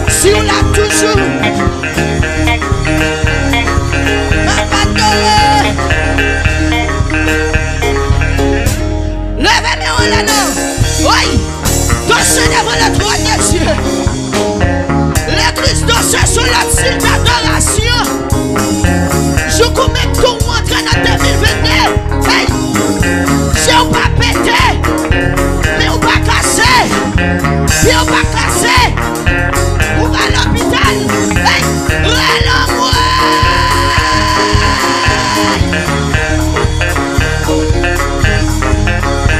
Si on l'a toujours levez-moi là non. Oui, dansez devant le trône de Dieu. L'église danse sur la style d'adoration. Je commets tout rentrer dans 2022. Hey, si on pas pété, mais on pas cassé, si on pas cassé, on va à l'hôpital. Hey, relâche-moi.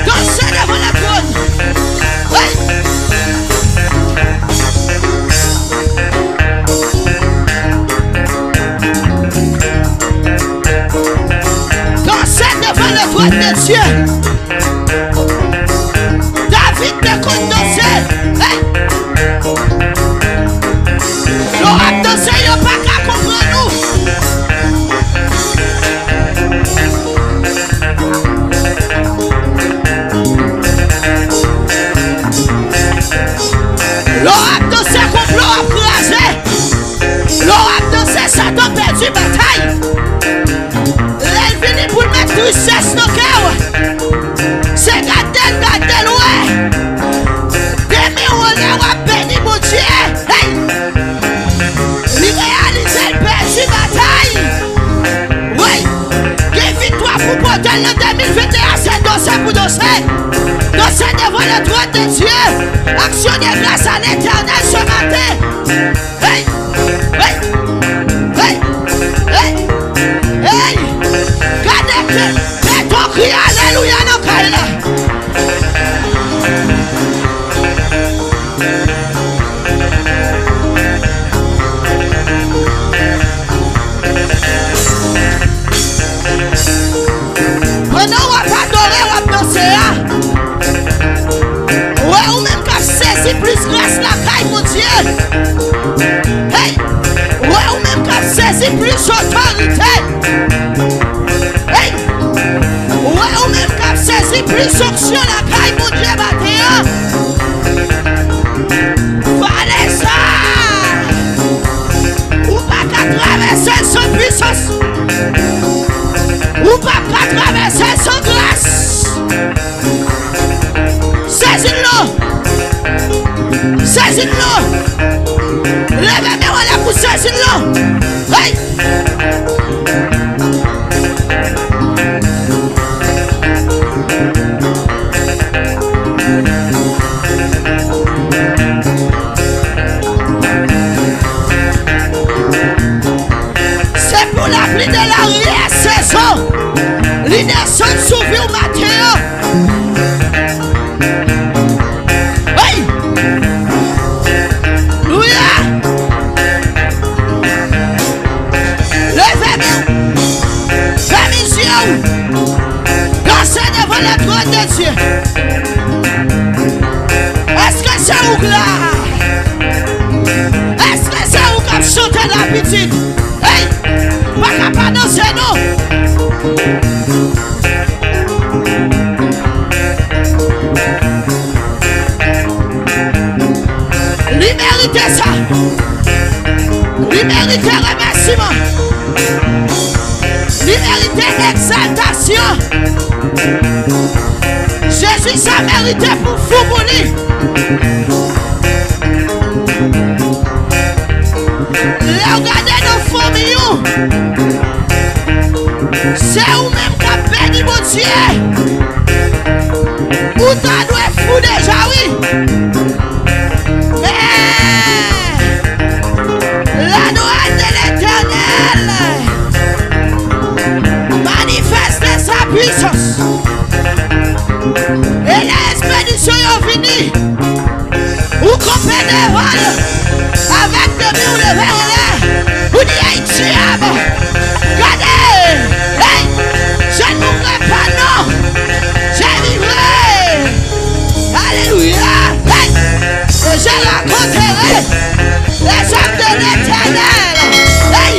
Dansez devant le trône. Hey. Dansez devant le trône de Dieu. David te compte danser. Hey. L'on dansé, il n'y a pas qu'à comprendre nous. L'on dansé, complot écrasé. L'on dansé, Satan perdu bataille. Elle vient pour mettre tristesse dans le cœur. C'est gardez, ouais. Demain, on va bénir mon Dieu. Hey. Il réalise le perdu bataille. Oui. Quelle victoire pour porter le 2021, c'est danser pour danser. Danser devant le trône de Dieu. Action de grâce à l'Éternel ce matin. Hey. Hey. Hey. Hey. Hey. Gardez ton cri, alléluia, non, Kaila. Maintenant, on va pas adorer, on va danser. Ouais, ou même qu'à saisir plus grâce la caille, mon Dieu. Hey, ouais, ou même qu'à saisir plus autorité. Hey, ouais, ou même qu'à saisir plus onction la caille, mon Dieu, matin. Fallait ça. Ou pas qu'à traverser sans puissance. Ou pas qu'à traverser sans grâce. Saisis-le. Saisis-le. Levez-moi là pour saisir-le. Hey. C'est pour la pluie de la saison. L'innocence s'ouvre au matin. Hey! Louia! Levez-vous! Fémisieux! Dansez devant le trône de Dieu. Est-ce que c'est où là? Est-ce que c'est où comme chanter la petite? Hey! Pas capable de danser, non? Lui mérite ça. Lui mérite remerciement. Lui mérite exaltation. Jésus ça mérite pour vous bouli. Regardez nos familles. C'est où même qu'a béni mon Dieu. Où t'as doué fou déjà, oui. La noix de l'Éternel manifeste sa puissance. Et l'expédition est finie. Vous comprenez des vols avec de murs de verre. Vous dites diable. Regardez. Hey, je ne mourrai pas, non. Je vivrai. Alléluia. Hey, et je raconterai les œuvres de l'Éternel. Hey,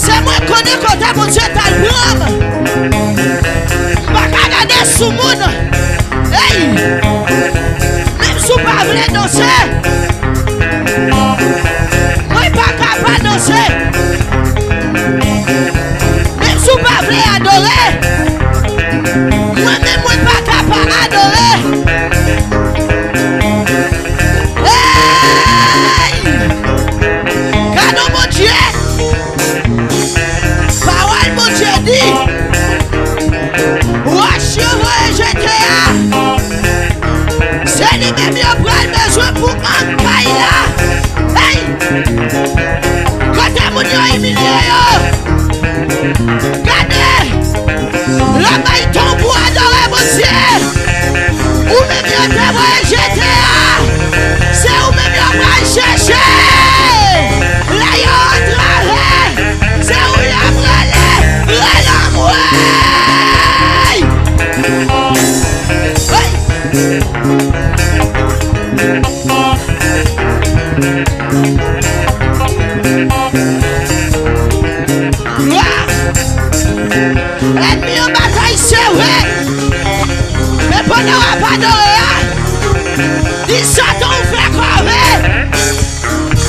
C'est moi qui connais quand mon Dieu t'a le pas qu'à regarder sous le monde. Hey! Même si vous ne pas danser, moi pas capable de danser. Même si vous ne pas adorer, moi-même pas capable d'adorer. C'est lui-même qui a besoin pour un caille là. Hey! Quand t'es mon yo humilié, regardez! La maille tombe pour adorer mon Dieu. Ou même yo te voit GTA. C'est ou même yo va chercher. Là yo travaille. C'est où yo brûlé. L'amour. Ennemi en bataille, c'est vrai. Mais pendant la bataille, il Satan fait crever.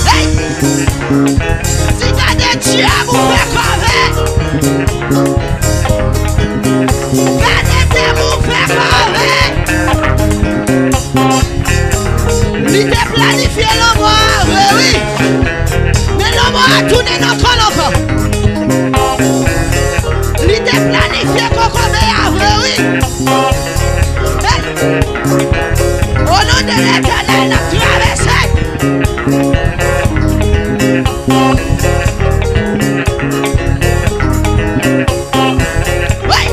Hey! Si t'as des diables, vous fait crever. Gardez tes vous fait crever. Il t'a planifié le mort, oui. Mais le mort a tourné dans le encore. Il t'a planifié qu'on commet avant, oui. Hey. Au nom de l'Éternel, n'a traversé. Oui.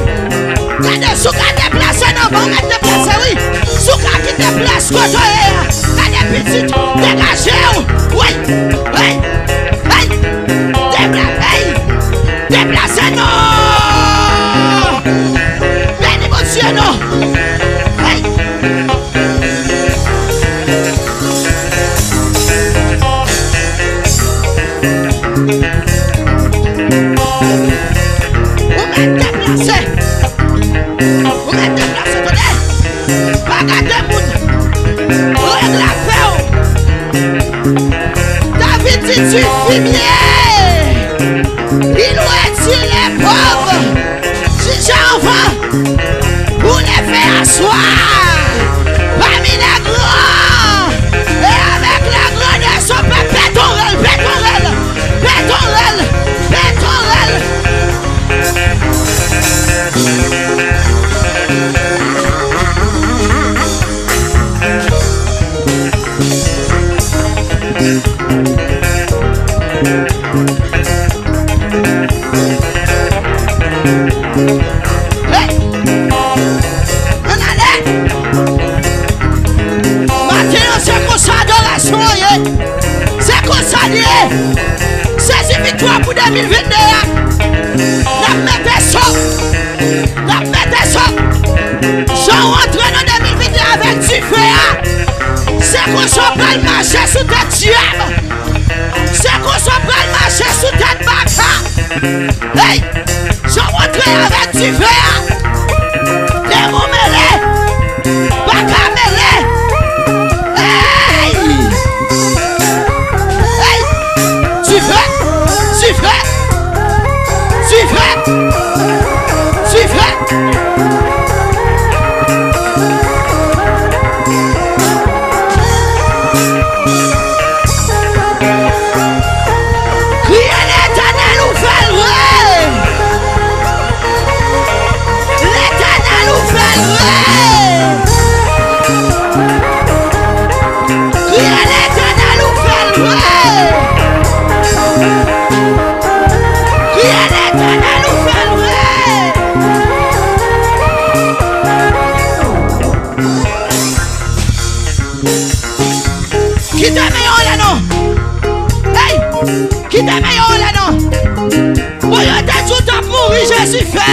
Gardez, Souka déplacé, non, bon, mettre déplacé, oui. Souka qui déplace, côté. Petit, dégagez, oui, oui, hey, déplacez, non, béni mon Dieu, non, hey. Vous m'êtes déplacé, attendez, pas gâter moun, règle la paix. David dit tu fumier, il retire les pauvres, si j'en vais, pour les faire asseoir, parmi les grands, et avec la grandeur, son peuple, pétorel, pétorel, pétorel, pétorel. Hey! On allait! Maintenant, c'est comme ça adoration, c'est comme ça lié. C'est une victoire pour 2022. N'a mettez ça! J'en rentre dans 2022 avec du feu. C'est qu'on s'en peut marcher sous tête diable. C'est qu'on s'en peut marcher sous tête baka. Hey! J'en rentre avec du feu. Des mots mêlés. Baka mêlés. Hey! Hey! Du feu.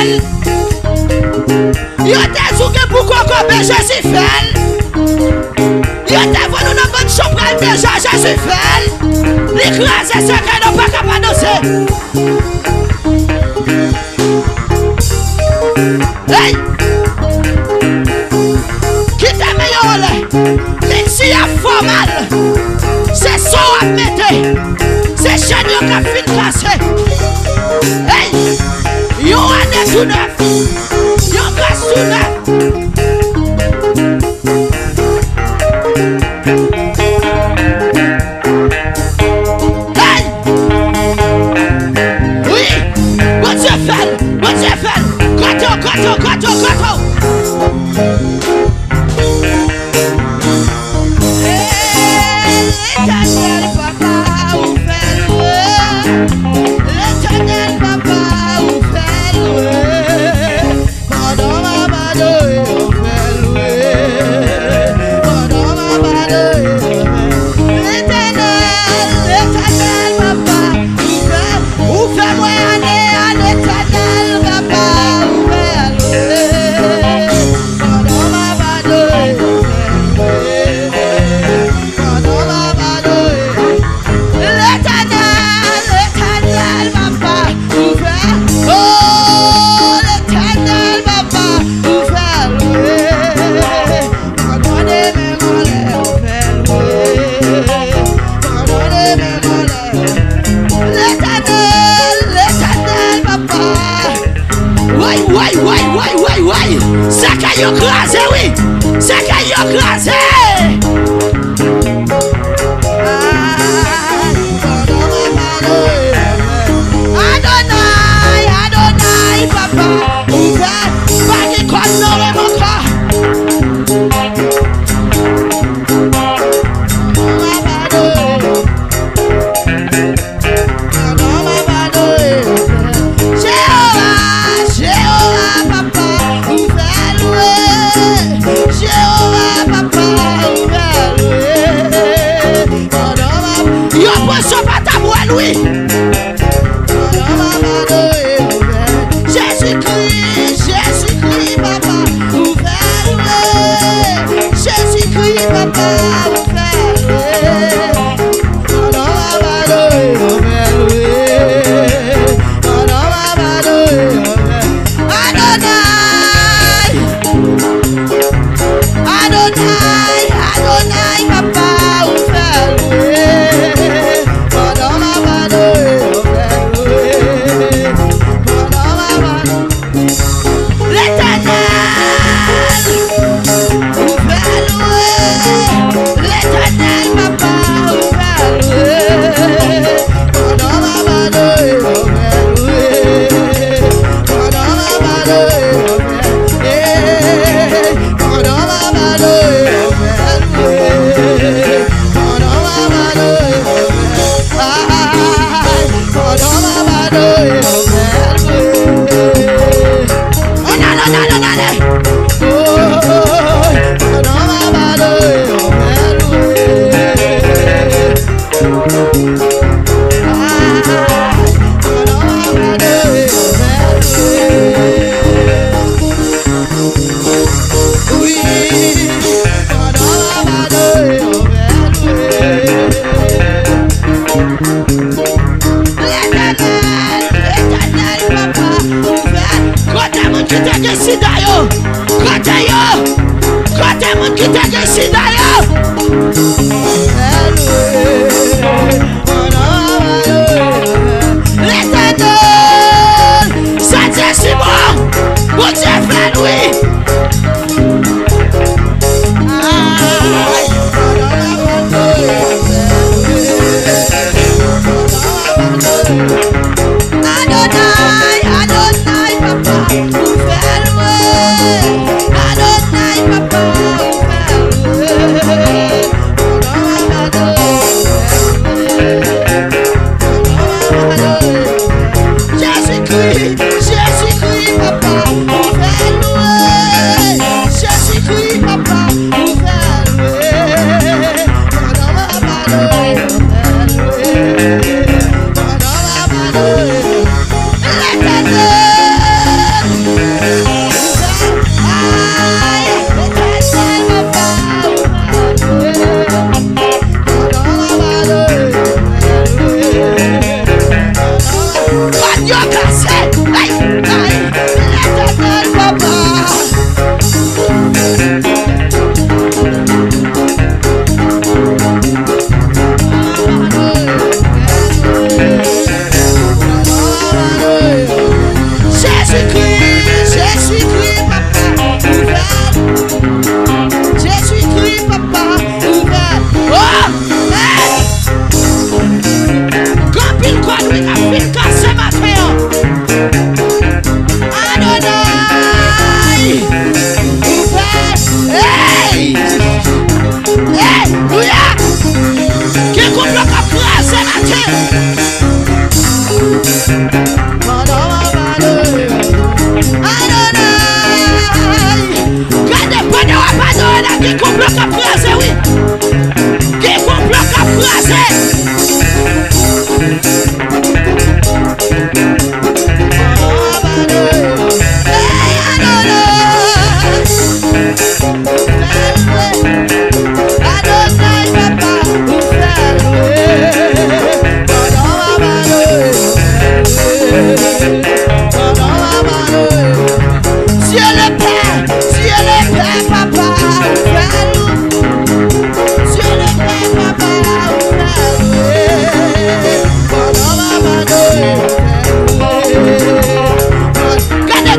fait. Yo te zouke pour qu'on Jésus fait. Yo te voulu dans bonne chambre déjà Jésus fait. L'écraser ce que nous pas capable d'annoncer. Hey! Qui t'a meilleur? Mais si y a formal, c'est ça à mettre. C'est chaîne qui a fin cassé. Hey! Yo année tout neuf. Yo grâce tout neuf. Hey! Oui! Bon Dieu fait! Bon Dieu fait! Gato! L'éternel papa ou fait louer. L'éternel papa ou fait louer. Pendant ma badoie ou fait louer. Pendant ma badoie l'éternel papa ou fait moi aller à l'éternel papa ou fait louer. Pendant ma badoie ou fait louer. Pendant ma badoie l'éternel papa ou fait oh l'éternel papa ou fait louer. Pardonnez mes mollets ou fait louer. Pardonnez mes mollets. L'éternel papa. Ouais. C'est qu'il y a crasé, oui. C'est qu'il y a crasé. Adonai, papa, ouvert, pas qui connaît mon corps. Jéhovah, papa, ouvert louer. Jéhovah, papa, ouvert louer. Yo poisson pas ta boîte, oui. Jésus-Christ, papa, ouvert louer. Jésus-Christ, papa, ouvert louer. Pendant ma badoie, ouvert louer. Pendant ma badoie, ouvert. Adonai, papa, ouvert louer. Pendant ma badoie, ouvert louer. Pendant ma badoie. L'éternel ouvert louer. L'éternel papa ouvert louer. Pendant ma badoie ouvert louer. Pendant ma badoie ouvert. Pendant ma badoie ouvert louer. Pendant ma badoie ouvert. Pendant ma badoie ouvert louer. On allez. Pendant ma badoie ouvert louer. Pendant ma badoie ouvert louer. Oui, pendant ma badoie ouvert louer. L'éternel papa ouvert. Côté mon qui t'a décidé yo. Côté mon qui t'a décidé yo. L'éternel, ça dit si bon. Bon Dieu fait louer. Adonai, papa, ouvert louer. Adonai, papa, ouvert louer.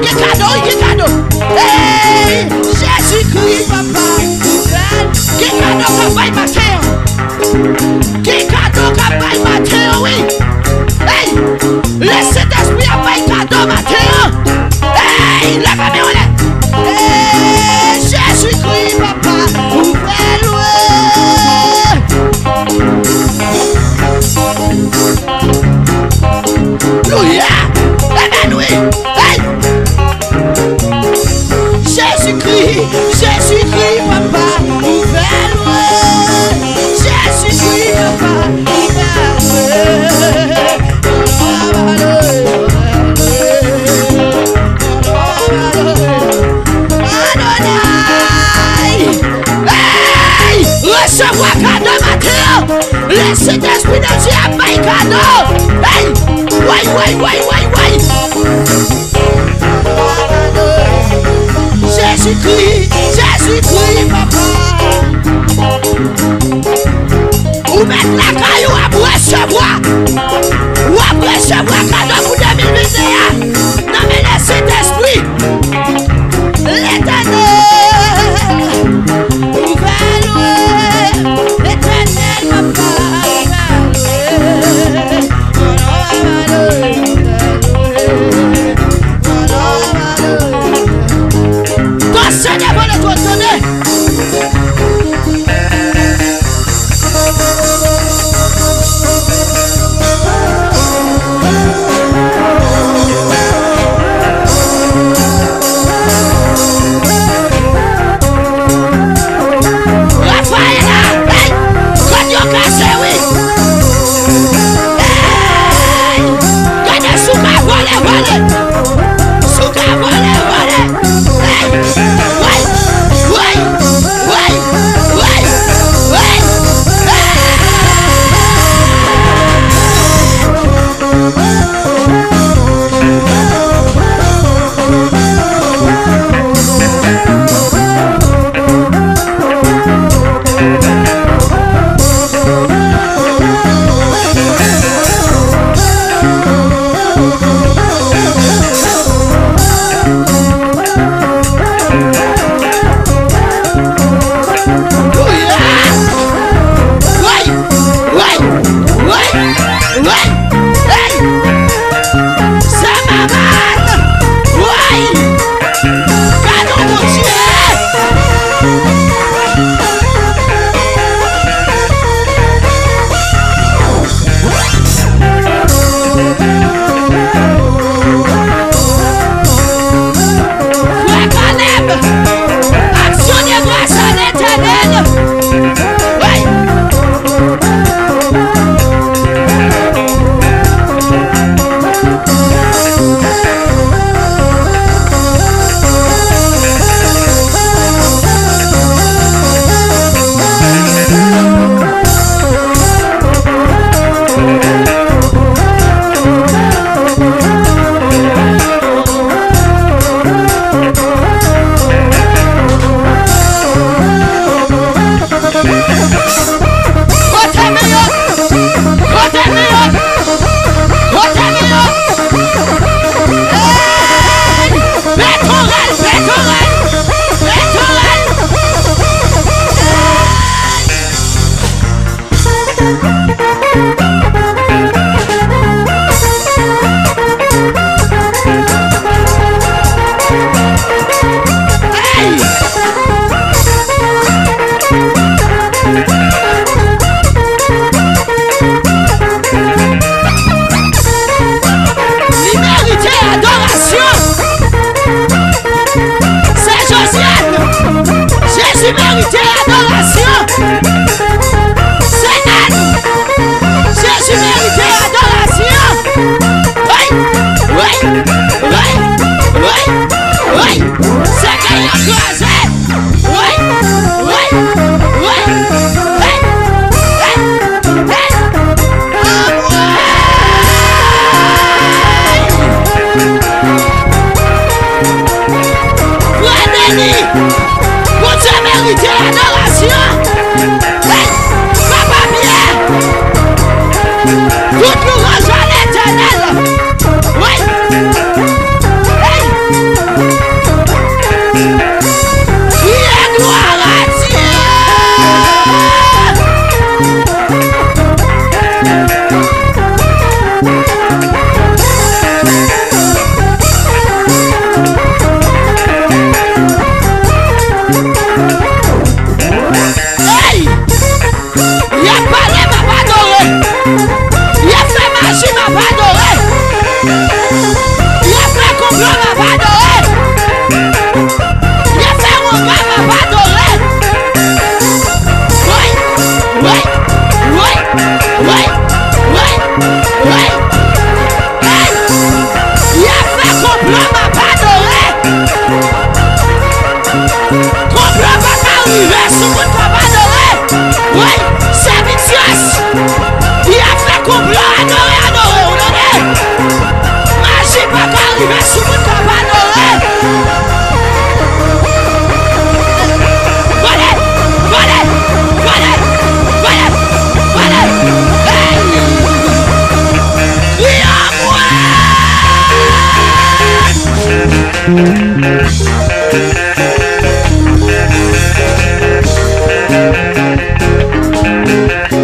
quel cadeau. Hey, Jésus-Christ, papa. Quel cadeau qu'on va y matin. Quel cadeau qu'on va y matin, oui. Hey, laissez l'esprit à pas y cadeau matin. Hey, la famille, on est. Hey, Jésus-Christ, papa. Ouvre-le. Alléluia. Amen, oui. Hey. Jésus-Christ, papa, ouvre-le. Jésus-Christ, papa, ouvre-le. Hey, recevoir cadeau matin. Laissez l'esprit de Dieu à payer cadeau. Hey, ouais. Jésus-Christ, papa. Ou mettre la caillou à recevoir cadeau pour 2021. Non mais laissez l'esprit. L'éternel.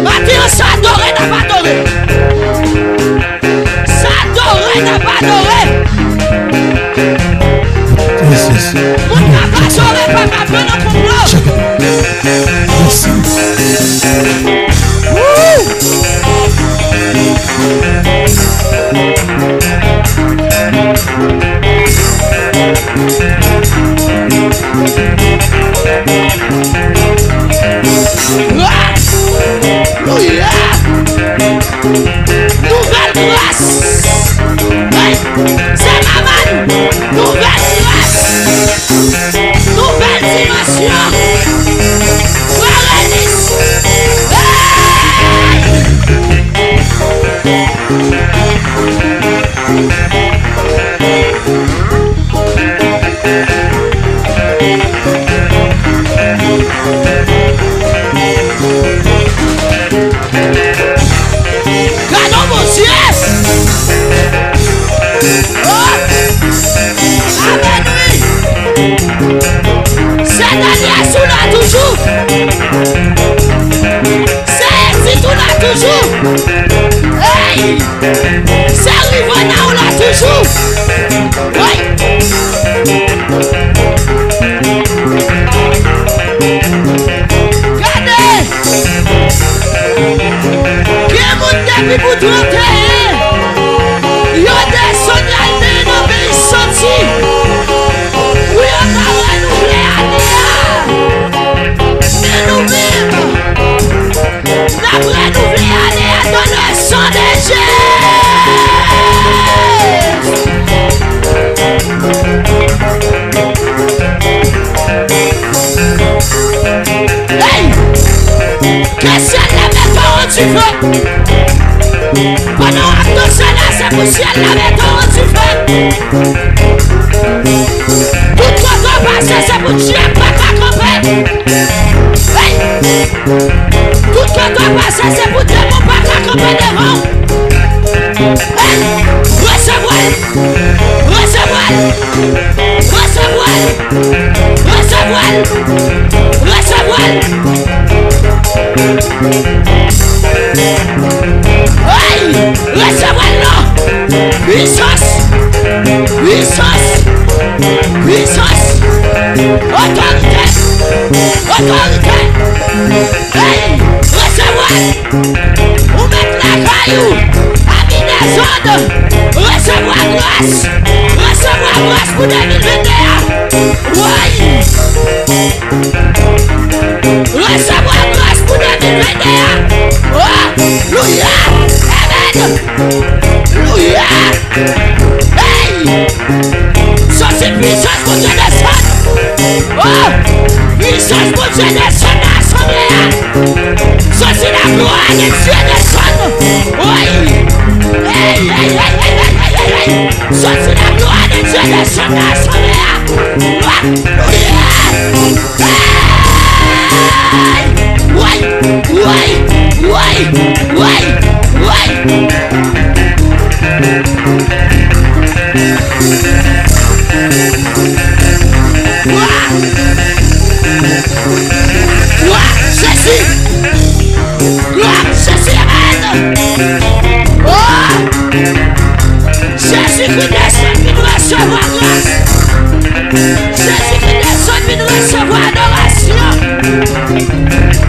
Matin, s'adorer n'a pas adoré. S'adorer n'a pas adoré. Mon papa saurait pas ma peine en complot. Alléluia. Nouvelle grâce. Hey, c'est ma manne. Nouvelle grâce. Nouvelle dimension. Paradis. Canon mon Dieu. Oh. Amen, oui. C'est Daniel sous là toujours. C'est Titou là toujours. Hey. C'est Rivona ou là toujours. Oui. Regardez. Qui est mon début pour tout enterrer? Il y a des sonniers dans le pays sorti. Oui, on a renouvelé l'année. Mais nous-mêmes, on a renouvelé l'année dans le sang des hey! Qu'est-ce que la méthode tu fais? Pendant que ça là, c'est pour ciel la méthode tu fais. Tout ce qu'on passe, c'est pour Dieu pas qu'à camper. Hey! Tout ce qu'on passe, c'est pour Dieu pas qu'à camper devant. Hey! Recevoir! Recevoir! Recevoir! Recevoir! Recevoir! Hey! Recevoir là! Puissance! Puissance! Puissance! Autorité! Autorité! Hey! Recevoir! On met la caillou! Amis des ordres! Recevoir grâce! Recevoir grâce pour 2021! Oui! Recevoir grâce pour 2021! Oh! Alléluia! Amen! Alléluia! Hey! Ça c'est puissance pour Dieu descendre! Oh! Puissance pour Dieu descendre dans l'assemblée! Ça c'est la gloire de Dieu descendre! Oui! Hey! Hey! Hey! Hey! Hey! Hey! Hey! Ça c'est la gloire de Dieu descendre dans l'assemblée! Alléluia! Hey! Oui! Oui! Oui! Oui! Oui! Gloire, Jésus! Gloire, Jésus, amen! Oh! Jésus qui descend, qui nous recevoir grâce! Jésus qui descend, qui nous recevoir adoration!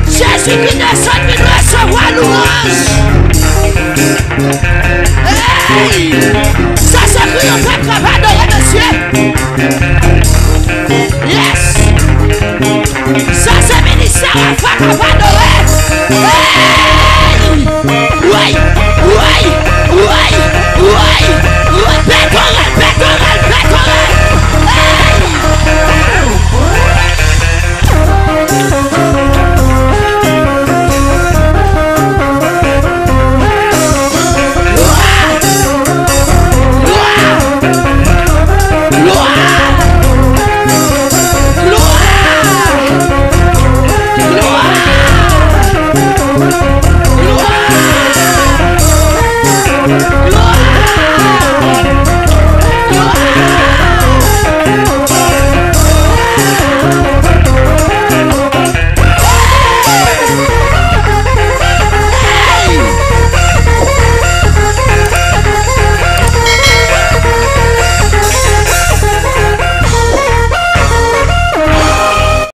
Jésus qui descend, qui nous recevoir louange! Hey! Ça c'est cru au peuple qui va adorer monsieur! Yes! Ça c'est ministère à faire